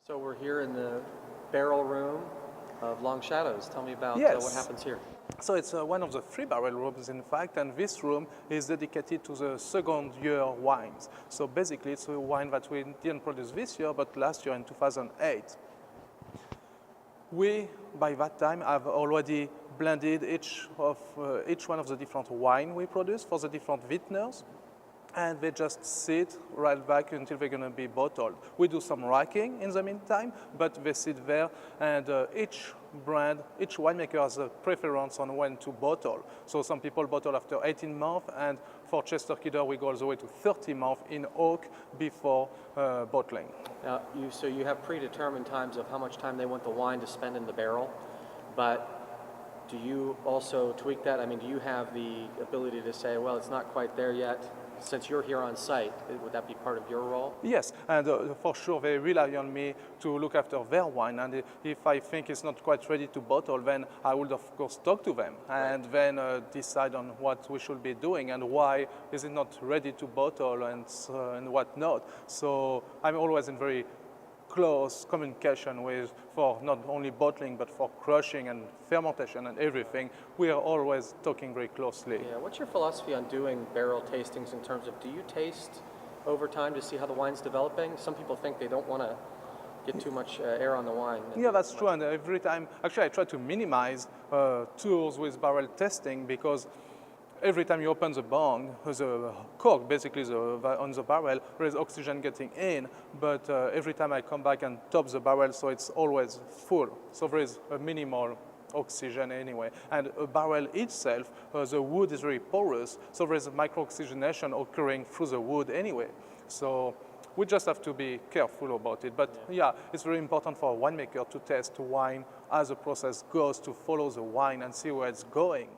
So we're here in the barrel room of Long Shadows. Tell me about Yes. what happens here. So it's one of the 3 barrel rooms, in fact, and this room is dedicated to the second year wines. So basically it's a wine that we didn't produce this year, but last year in 2008. We, by that time, have already blended each one of the different wine we produce for the different vintners, and they just sit right back until they're going to be bottled. We do some racking in the meantime, but they sit there, and each brand, each winemaker has a preference on when to bottle. So some people bottle after 18 months, and for Chester Kidder we go all the way to 30 months in oak before bottling. So you have predetermined times of how much time they want the wine to spend in the barrel, but do you also tweak that? I mean, do you have the ability to say, well, it's not quite there yet? Since you're here on site, would that be part of your role? Yes, and for sure they rely on me to look after their wine, and if I think it's not quite ready to bottle, then I would of course talk to them and then decide on what we should be doing and why is it not ready to bottle and what not. So I'm always in very close communication with, for not only bottling but for crushing and fermentation and everything. We are always talking very closely. Yeah. What's your philosophy on doing barrel tastings in terms of, do you taste over time to see how the wine's developing? Some people think they don't want to get too much air on the wine. Yeah, that's true, and every time, actually I try to minimize tours with barrel testing, because every time you open the bung, the cork basically on the barrel, there is oxygen getting in, but every time I come back and top the barrel, so it's always full. So there is a minimal oxygen anyway. And a barrel itself, the wood is very porous, so there is micro-oxygenation occurring through the wood anyway. So we just have to be careful about it. But yeah, it's very important for a winemaker to test wine as the process goes, to follow the wine and see where it's going.